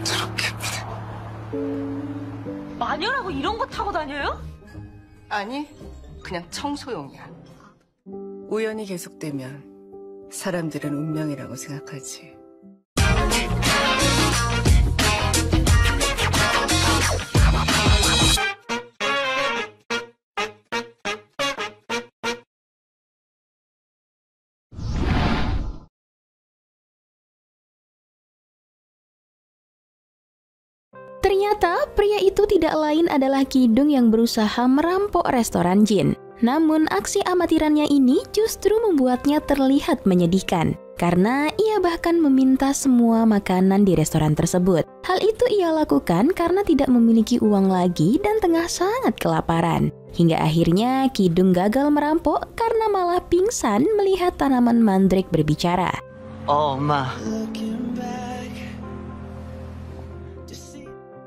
더럽겠네. 마녀라고 이런 거 타고 다녀요? 아니, 그냥 청소용이야. 우연이 계속되면 사람들은 운명이라고 생각하지. Ternyata pria itu tidak lain adalah Kidung yang berusaha merampok restoran Jin. Namun aksi amatirannya ini justru membuatnya terlihat menyedihkan, karena ia bahkan meminta semua makanan di restoran tersebut. Hal itu ia lakukan karena tidak memiliki uang lagi dan tengah sangat kelaparan. Hingga akhirnya Kidung gagal merampok karena malah pingsan melihat tanaman mandrake berbicara. Oh, Ma.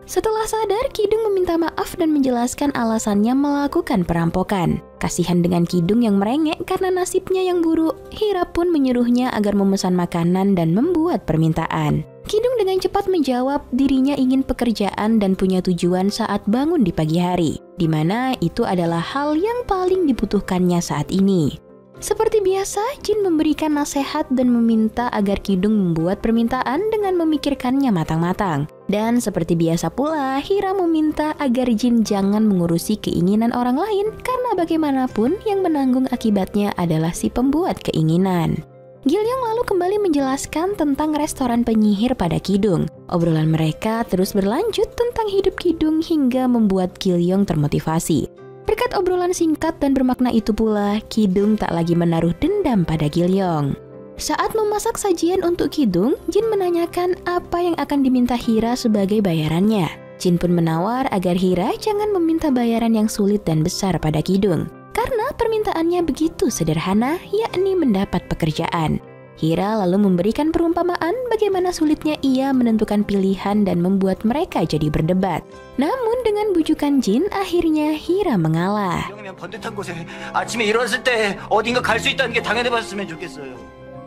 Setelah sadar, Kidung meminta maaf dan menjelaskan alasannya melakukan perampokan. Kasihan dengan Kidung yang merengek karena nasibnya yang buruk, Hira pun menyuruhnya agar memesan makanan dan membuat permintaan. Kidung dengan cepat menjawab dirinya ingin pekerjaan dan punya tujuan saat bangun di pagi hari, di mana itu adalah hal yang paling dibutuhkannya saat ini. Seperti biasa, Jin memberikan nasihat dan meminta agar Kidung membuat permintaan dengan memikirkannya matang-matang. Dan seperti biasa pula, Hira meminta agar Jin jangan mengurusi keinginan orang lain karena bagaimanapun yang menanggung akibatnya adalah si pembuat keinginan. Gilyong lalu kembali menjelaskan tentang restoran penyihir pada Kidung. Obrolan mereka terus berlanjut tentang hidup Kidung hingga membuat Gilyong termotivasi. Berkat obrolan singkat dan bermakna itu pula, Kidung tak lagi menaruh dendam pada Gilyong. Saat memasak sajian untuk Kidung, Jin menanyakan apa yang akan diminta Hira sebagai bayarannya. Jin pun menawar agar Hira jangan meminta bayaran yang sulit dan besar pada Kidung, karena permintaannya begitu sederhana, yakni mendapat pekerjaan. Hira lalu memberikan perumpamaan bagaimana sulitnya ia menentukan pilihan dan membuat mereka jadi berdebat. Namun dengan bujukan Jin, akhirnya Hira mengalah.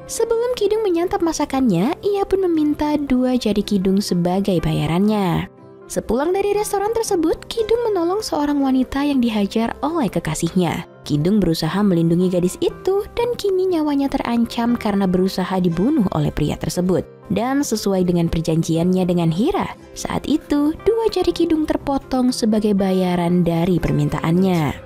Sebelum Kidung menyantap masakannya, ia pun meminta 2 jari Kidung sebagai bayarannya. Sepulang dari restoran tersebut, Kidung menolong seorang wanita yang dihajar oleh kekasihnya. Kidung berusaha melindungi gadis itu dan kini nyawanya terancam karena berusaha dibunuh oleh pria tersebut. Dan sesuai dengan perjanjiannya dengan Hira, saat itu 2 jari Kidung terpotong sebagai bayaran dari permintaannya.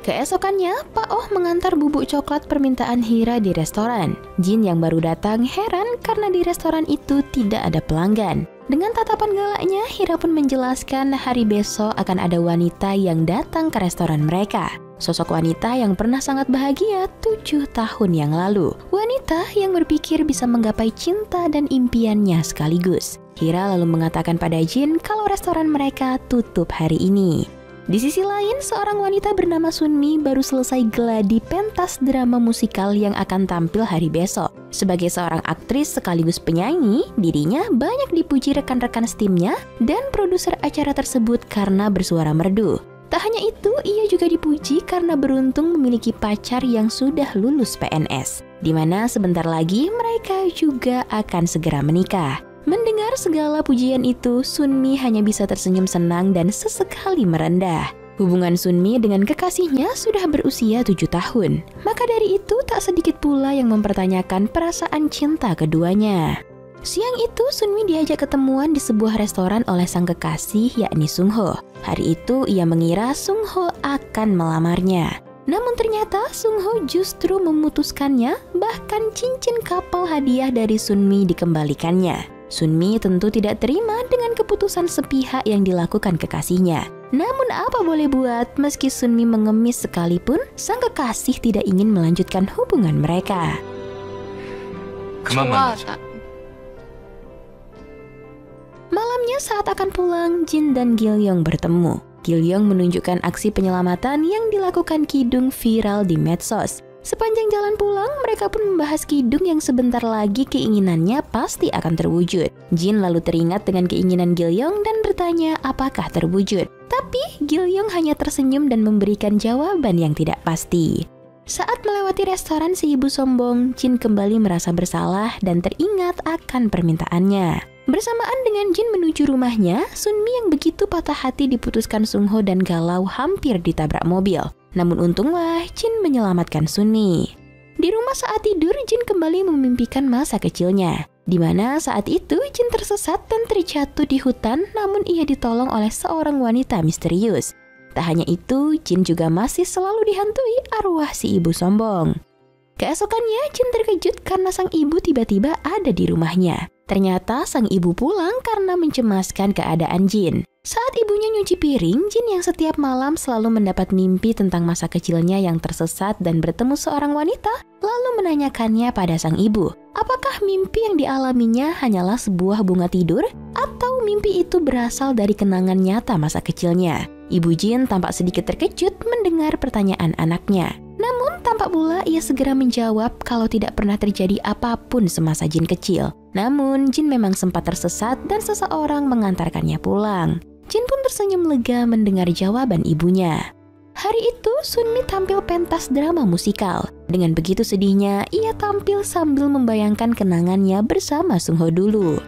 Keesokannya, Pak Oh mengantar bubuk coklat permintaan Hira di restoran. Jin yang baru datang heran karena di restoran itu tidak ada pelanggan. Dengan tatapan galaknya, Hira pun menjelaskan hari besok akan ada wanita yang datang ke restoran mereka. Sosok wanita yang pernah sangat bahagia 7 tahun yang lalu. Wanita yang berpikir bisa menggapai cinta dan impiannya sekaligus. Hira lalu mengatakan pada Jin kalau restoran mereka tutup hari ini. Di sisi lain, seorang wanita bernama Sunmi baru selesai geladi pentas drama musikal yang akan tampil hari besok. Sebagai seorang aktris sekaligus penyanyi, dirinya banyak dipuji rekan-rekan timnya dan produser acara tersebut karena bersuara merdu. Tak hanya itu, ia juga dipuji karena beruntung memiliki pacar yang sudah lulus PNS, di mana sebentar lagi mereka juga akan segera menikah. Mendengar segala pujian itu, Sunmi hanya bisa tersenyum senang dan sesekali merendah. Hubungan Sunmi dengan kekasihnya sudah berusia 7 tahun. Maka dari itu tak sedikit pula yang mempertanyakan perasaan cinta keduanya. Siang itu Sunmi diajak ketemuan di sebuah restoran oleh sang kekasih yakni Sungho. Hari itu ia mengira Sungho akan melamarnya. Namun ternyata Sungho justru memutuskannya, bahkan cincin kapal hadiah dari Sunmi dikembalikannya. Sunmi tentu tidak terima dengan keputusan sepihak yang dilakukan kekasihnya. Namun apa boleh buat, meski Sunmi mengemis sekalipun, sang kekasih tidak ingin melanjutkan hubungan mereka. Malamnya saat akan pulang, Jin dan Gilyong bertemu. Gilyong menunjukkan aksi penyelamatan yang dilakukan Kidung viral di medsos. Sepanjang jalan pulang, mereka pun membahas Kidung yang sebentar lagi keinginannya pasti akan terwujud. Jin lalu teringat dengan keinginan Gilyong dan bertanya apakah terwujud. Tapi Gil-yong hanya tersenyum dan memberikan jawaban yang tidak pasti. Saat melewati restoran si ibu sombong, Jin kembali merasa bersalah dan teringat akan permintaannya. Bersamaan dengan Jin menuju rumahnya, Sunmi yang begitu patah hati diputuskan Sungho dan galau hampir ditabrak mobil. Namun untunglah Jin menyelamatkan Sunmi. Di rumah saat tidur, Jin kembali memimpikan masa kecilnya, di mana saat itu Jin tersesat dan terjatuh di hutan, namun ia ditolong oleh seorang wanita misterius. Tak hanya itu, Jin juga masih selalu dihantui arwah si ibu sombong. Keesokannya, Jin terkejut karena sang ibu tiba-tiba ada di rumahnya. Ternyata sang ibu pulang karena mencemaskan keadaan Jin. Saat ibunya nyuci piring, Jin yang setiap malam selalu mendapat mimpi tentang masa kecilnya yang tersesat dan bertemu seorang wanita, lalu menanyakannya pada sang ibu. Apakah mimpi yang dialaminya hanyalah sebuah bunga tidur? Atau mimpi itu berasal dari kenangan nyata masa kecilnya? Ibu Jin tampak sedikit terkejut mendengar pertanyaan anaknya. Namun tampak pula ia segera menjawab kalau tidak pernah terjadi apapun semasa Jin kecil. Namun Jin memang sempat tersesat dan seseorang mengantarkannya pulang. Jin pun tersenyum lega mendengar jawaban ibunya. Hari itu Sunmi tampil pentas drama musikal. Dengan begitu sedihnya, ia tampil sambil membayangkan kenangannya bersama Sungho dulu.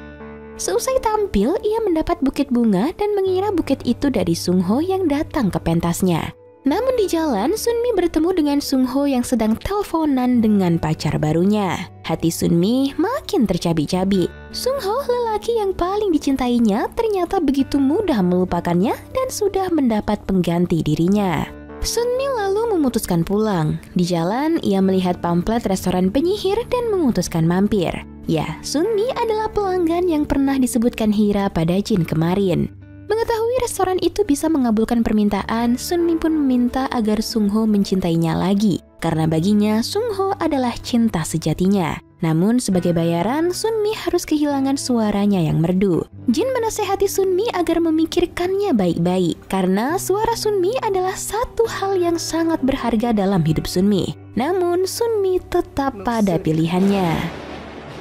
Seusai tampil, ia mendapat buket bunga dan mengira buket itu dari Sungho yang datang ke pentasnya. Namun di jalan, Sunmi bertemu dengan Sungho yang sedang teleponan dengan pacar barunya. Hati Sunmi makin tercabik-cabik. Sungho, lelaki yang paling dicintainya, ternyata begitu mudah melupakannya dan sudah mendapat pengganti dirinya. Sunmi lalu memutuskan pulang. Di jalan, ia melihat pamflet restoran penyihir dan memutuskan mampir. Ya, Sunmi adalah pelanggan yang pernah disebutkan Hira pada Jin kemarin. Mengetahui restoran itu bisa mengabulkan permintaan, Sunmi pun meminta agar Sungho mencintainya lagi. Karena baginya, Sungho adalah cinta sejatinya. Namun sebagai bayaran, Sunmi harus kehilangan suaranya yang merdu. Jin menasehati Sunmi agar memikirkannya baik-baik. Karena suara Sunmi adalah satu hal yang sangat berharga dalam hidup Sunmi. Namun Sunmi tetap pada pilihannya.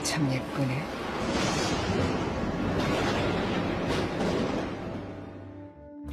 참 예쁘네.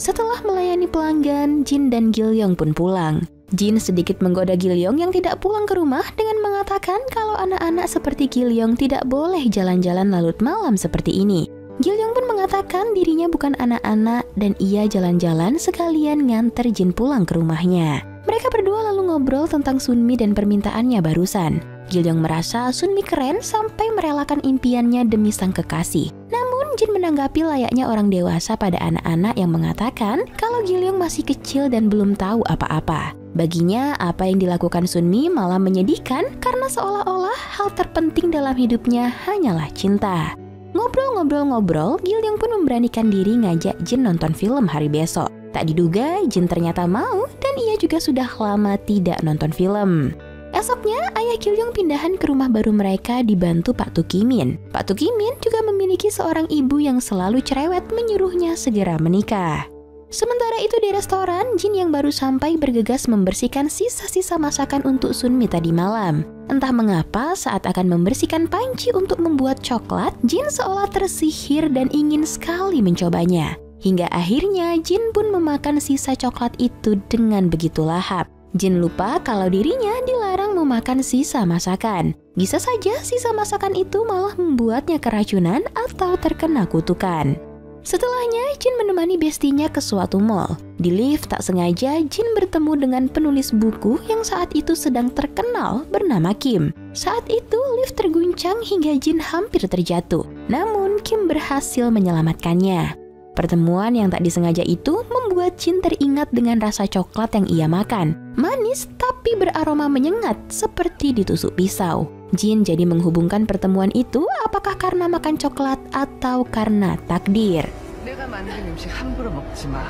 Setelah melayani pelanggan, Jin dan Gil-yong pun pulang. Jin sedikit menggoda Gil-yong yang tidak pulang ke rumah dengan mengatakan kalau anak-anak seperti Gil-yong tidak boleh jalan-jalan larut malam seperti ini. Gil-yong pun mengatakan dirinya bukan anak-anak dan ia jalan-jalan sekalian nganter Jin pulang ke rumahnya. Mereka berdua lalu ngobrol tentang Sunmi dan permintaannya barusan. Gil-yong merasa Sunmi keren sampai merelakan impiannya demi sang kekasih. Namun Jin menanggapi layaknya orang dewasa pada anak-anak yang mengatakan kalau Gil-yong masih kecil dan belum tahu apa-apa. Baginya apa yang dilakukan Sunmi malah menyedihkan karena seolah-olah hal terpenting dalam hidupnya hanyalah cinta. Ngobrol-ngobrol-ngobrol, Gil-yong pun memberanikan diri ngajak Jin nonton film hari besok. Tak diduga Jin ternyata mau dan ia juga sudah lama tidak nonton film. Esoknya, ayah Gil-yong pindahan ke rumah baru mereka dibantu Pak Tukimin. Pak Tukimin juga memiliki seorang ibu yang selalu cerewet menyuruhnya segera menikah. Sementara itu di restoran, Jin yang baru sampai bergegas membersihkan sisa-sisa masakan untuk Sunmi tadi malam. Entah mengapa saat akan membersihkan panci untuk membuat coklat, Jin seolah tersihir dan ingin sekali mencobanya. Hingga akhirnya Jin pun memakan sisa coklat itu dengan begitu lahap. Jin lupa kalau dirinya dilarang memakan sisa masakan. Bisa saja sisa masakan itu malah membuatnya keracunan atau terkena kutukan. Setelahnya, Jin menemani bestinya ke suatu mall. Di lift tak sengaja Jin bertemu dengan penulis buku yang saat itu sedang terkenal bernama Kim. Saat itu lift terguncang hingga Jin hampir terjatuh. Namun Kim berhasil menyelamatkannya. Pertemuan yang tak disengaja itu membuat Jin teringat dengan rasa coklat yang ia makan. Manis tapi beraroma menyengat seperti ditusuk pisau. Jin jadi menghubungkan pertemuan itu apakah karena makan coklat atau karena takdir. 내가 만든 음식 함부로 먹지 마.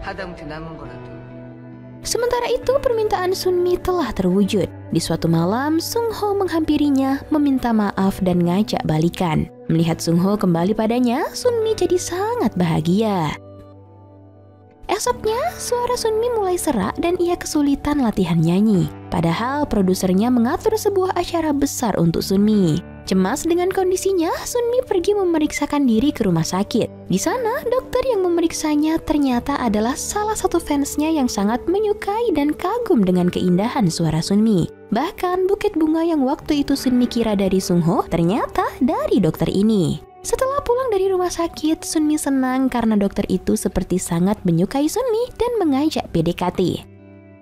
하다못해 남은 거라도. Sementara itu permintaan Sunmi telah terwujud. Di suatu malam, Sungho menghampirinya, meminta maaf dan ngajak balikan. Melihat Sungho kembali padanya, Sunmi jadi sangat bahagia. Esoknya, suara Sunmi mulai serak dan ia kesulitan latihan nyanyi. Padahal produsernya mengatur sebuah acara besar untuk Sunmi. Cemas dengan kondisinya, Sunmi pergi memeriksakan diri ke rumah sakit. Di sana, dokter yang memeriksanya ternyata adalah salah satu fansnya yang sangat menyukai dan kagum dengan keindahan suara Sunmi. Bahkan buket bunga yang waktu itu Sunmi kira dari Sungho ternyata dari dokter ini. Setelah pulang dari rumah sakit, Sunmi senang karena dokter itu seperti sangat menyukai Sunmi dan mengajak PDKT.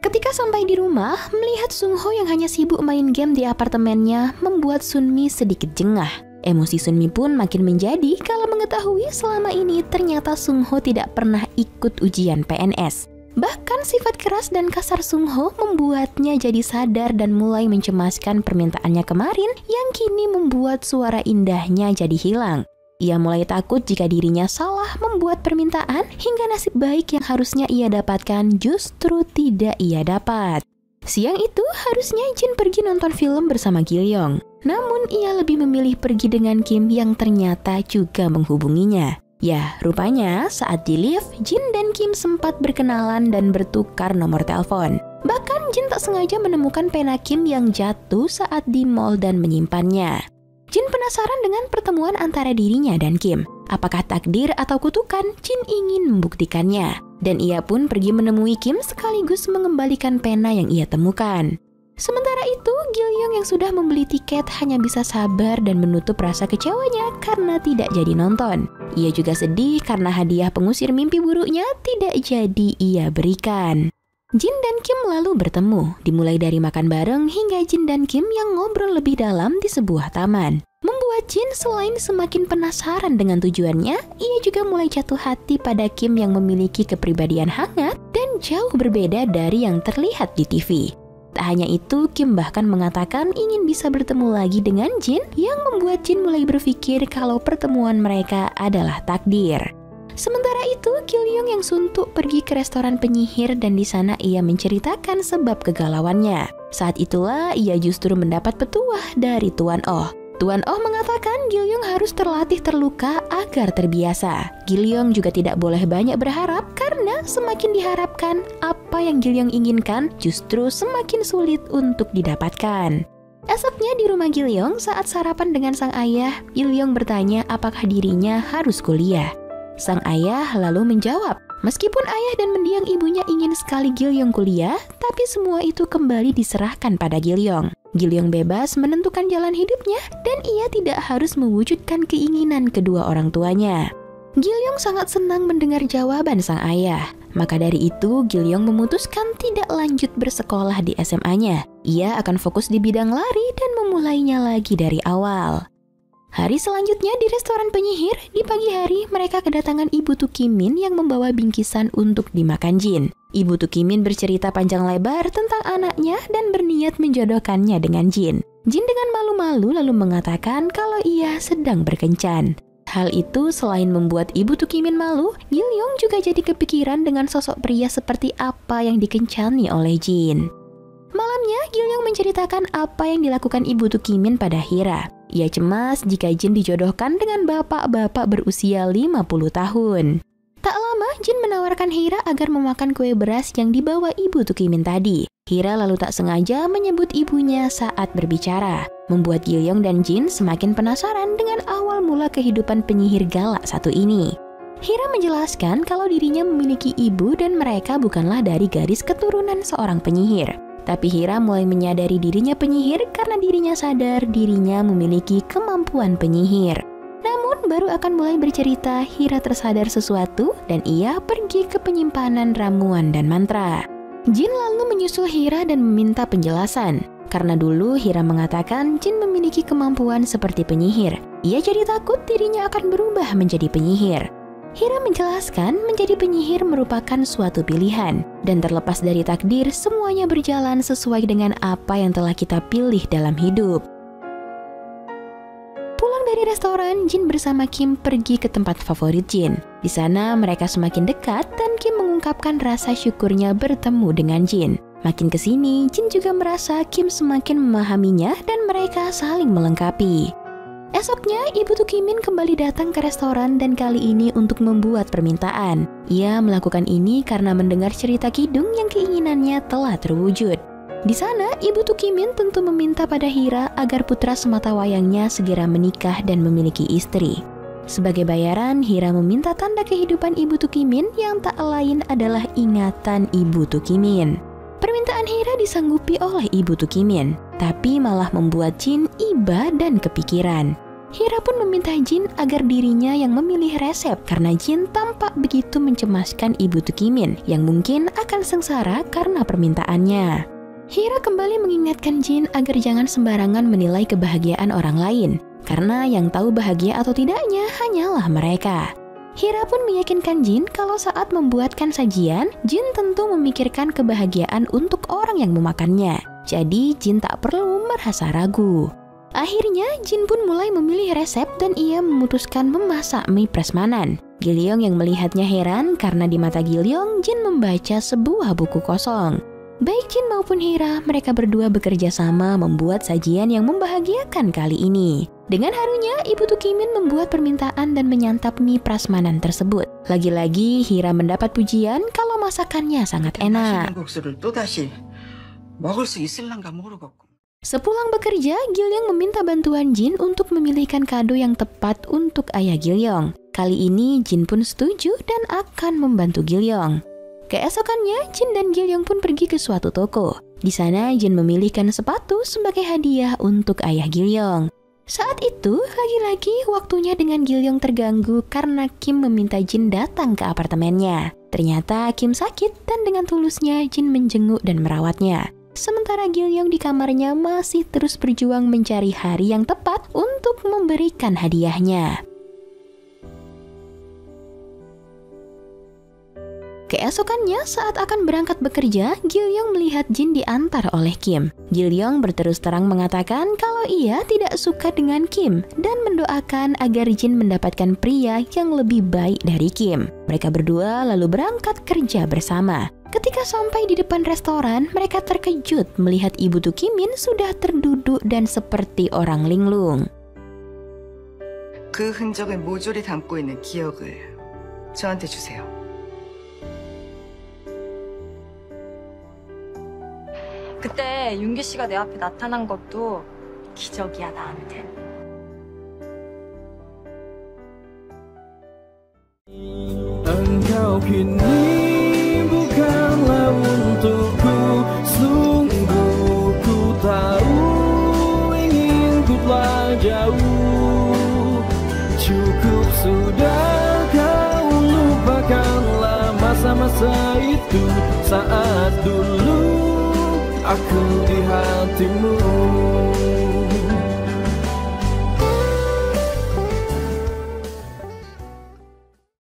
Ketika sampai di rumah, melihat Sungho yang hanya sibuk main game di apartemennya membuat Sunmi sedikit jengah. Emosi Sunmi pun makin menjadi kala mengetahui selama ini ternyata Sungho tidak pernah ikut ujian PNS. Bahkan sifat keras dan kasar Sungho membuatnya jadi sadar dan mulai mencemaskan permintaannya kemarin yang kini membuat suara indahnya jadi hilang. Ia mulai takut jika dirinya salah membuat permintaan hingga nasib baik yang harusnya ia dapatkan justru tidak ia dapat. Siang itu harusnya Jin pergi nonton film bersama Gilyong. Namun ia lebih memilih pergi dengan Kim yang ternyata juga menghubunginya. Ya, rupanya saat di lift, Jin dan Kim sempat berkenalan dan bertukar nomor telepon. Bahkan Jin tak sengaja menemukan pena Kim yang jatuh saat di mall dan menyimpannya. Jin penasaran dengan pertemuan antara dirinya dan Kim. Apakah takdir atau kutukan? Jin ingin membuktikannya. Dan ia pun pergi menemui Kim sekaligus mengembalikan pena yang ia temukan. Sementara itu, Gilyong yang sudah membeli tiket hanya bisa sabar dan menutup rasa kecewanya karena tidak jadi nonton. Ia juga sedih karena hadiah pengusir mimpi buruknya tidak jadi ia berikan. Jin dan Kim lalu bertemu, dimulai dari makan bareng hingga Jin dan Kim yang ngobrol lebih dalam di sebuah taman. Membuat Jin selain semakin penasaran dengan tujuannya, ia juga mulai jatuh hati pada Kim yang memiliki kepribadian hangat dan jauh berbeda dari yang terlihat di TV. Tak hanya itu, Kim bahkan mengatakan ingin bisa bertemu lagi dengan Jin yang membuat Jin mulai berpikir kalau pertemuan mereka adalah takdir. Sementara itu, Gilyong yang suntuk pergi ke restoran penyihir dan di sana ia menceritakan sebab kegalauannya. Saat itulah ia justru mendapat petuah dari Tuan Oh. Tuan Oh mengatakan Gilyong harus terlatih terluka agar terbiasa. Gilyong juga tidak boleh banyak berharap karena semakin diharapkan, apa yang Gilyong inginkan justru semakin sulit untuk didapatkan. Esoknya di rumah Gilyong saat sarapan dengan sang ayah, Gilyong bertanya apakah dirinya harus kuliah. Sang ayah lalu menjawab, meskipun ayah dan mendiang ibunya ingin sekali Gilyong kuliah, tapi semua itu kembali diserahkan pada Gilyong. Gilyong bebas menentukan jalan hidupnya dan ia tidak harus mewujudkan keinginan kedua orang tuanya. Gilyong sangat senang mendengar jawaban sang ayah. Maka dari itu, Gilyong memutuskan tidak lanjut bersekolah di SMA-nya. Ia akan fokus di bidang lari dan memulainya lagi dari awal. Hari selanjutnya di restoran penyihir, di pagi hari mereka kedatangan Ibu Tukimin yang membawa bingkisan untuk dimakan Jin. Ibu Tukimin bercerita panjang lebar tentang anaknya dan berniat menjodohkannya dengan Jin. Jin dengan malu-malu lalu mengatakan kalau ia sedang berkencan. Hal itu selain membuat Ibu Tukimin malu, Gilyong juga jadi kepikiran dengan sosok pria seperti apa yang dikencani oleh Jin. Malamnya, Gilyong menceritakan apa yang dilakukan Ibu Tukimin pada Hira. Ia cemas jika Jin dijodohkan dengan bapak-bapak berusia 50 tahun. Tak lama, Jin menawarkan Hira agar memakan kue beras yang dibawa Ibu Tukimin tadi. Hira lalu tak sengaja menyebut ibunya saat berbicara, membuat Gilyong dan Jin semakin penasaran dengan awal mula kehidupan penyihir galak satu ini. Hira menjelaskan kalau dirinya memiliki ibu dan mereka bukanlah dari garis keturunan seorang penyihir. Tapi Hira mulai menyadari dirinya penyihir karena dirinya sadar dirinya memiliki kemampuan penyihir. Namun baru akan mulai bercerita, Hira tersadar sesuatu dan ia pergi ke penyimpanan ramuan dan mantra. Jin lalu menyusul Hira dan meminta penjelasan. Karena dulu Hira mengatakan Jin memiliki kemampuan seperti penyihir. Ia jadi takut dirinya akan berubah menjadi penyihir. Hira menjelaskan menjadi penyihir merupakan suatu pilihan, dan terlepas dari takdir, semuanya berjalan sesuai dengan apa yang telah kita pilih dalam hidup. Pulang dari restoran, Jin bersama Kim pergi ke tempat favorit Jin. Di sana mereka semakin dekat dan Kim mengungkapkan rasa syukurnya bertemu dengan Jin. Makin kesini, Jin juga merasa Kim semakin memahaminya dan mereka saling melengkapi. Esoknya, Ibu Tukimin kembali datang ke restoran dan kali ini untuk membuat permintaan. Ia melakukan ini karena mendengar cerita kidung yang keinginannya telah terwujud. Di sana, Ibu Tukimin tentu meminta pada Hira agar putra sematawayangnya segera menikah dan memiliki istri. Sebagai bayaran, Hira meminta tanda kehidupan Ibu Tukimin yang tak lain adalah ingatan Ibu Tukimin. Permintaan Hira disanggupi oleh Ibu Tukimin, tapi malah membuat Jin iba dan kepikiran. Hira pun meminta Jin agar dirinya yang memilih resep karena Jin tampak begitu mencemaskan Ibu Tukimin yang mungkin akan sengsara karena permintaannya. Hira kembali mengingatkan Jin agar jangan sembarangan menilai kebahagiaan orang lain, karena yang tahu bahagia atau tidaknya hanyalah mereka. Hira pun meyakinkan Jin kalau saat membuatkan sajian, Jin tentu memikirkan kebahagiaan untuk orang yang memakannya. Jadi Jin tak perlu merasa ragu. Akhirnya Jin pun mulai memilih resep dan ia memutuskan memasak mie prasmanan. Gilyong yang melihatnya heran karena di mata Gilyong, Jin membaca sebuah buku kosong. Baik Jin maupun Hira, mereka berdua bekerja sama membuat sajian yang membahagiakan kali ini. Dengan harunya, Ibu Tukimin membuat permintaan dan menyantap mie prasmanan tersebut. Lagi-lagi, Hira mendapat pujian kalau masakannya sangat enak. Sepulang bekerja, Gilyong meminta bantuan Jin untuk memilihkan kado yang tepat untuk ayah Gilyong. Kali ini, Jin pun setuju dan akan membantu Gilyong. Keesokannya, Jin dan Gilyong pun pergi ke suatu toko. Di sana, Jin memilihkan sepatu sebagai hadiah untuk ayah Gilyong. Saat itu, lagi-lagi waktunya dengan Gilyong terganggu karena Kim meminta Jin datang ke apartemennya. Ternyata Kim sakit dan dengan tulusnya Jin menjenguk dan merawatnya. Sementara Gilyong di kamarnya masih terus berjuang mencari hari yang tepat untuk memberikan hadiahnya. Keesokannya, saat akan berangkat bekerja, Gilyong melihat Jin diantar oleh Kim. Gilyong berterus terang mengatakan kalau ia tidak suka dengan Kim dan mendoakan agar Jin mendapatkan pria yang lebih baik dari Kim. Mereka berdua lalu berangkat kerja bersama. Ketika sampai di depan restoran, mereka terkejut melihat Ibu Tukimin sudah terduduk dan seperti orang linglung. 그 흔적을 모조리 담고 있는 기억을 저한테 주세요. 그때 윤기 씨가 내 앞에 나타난 것도 기적이야, 나한테. Engkau kini bukanlah untukku, sungguh ku tahu ingin ku telah jauh. Cukup sudah kau lupakanlah masa-masa itu, saat dulu aku di hatimu.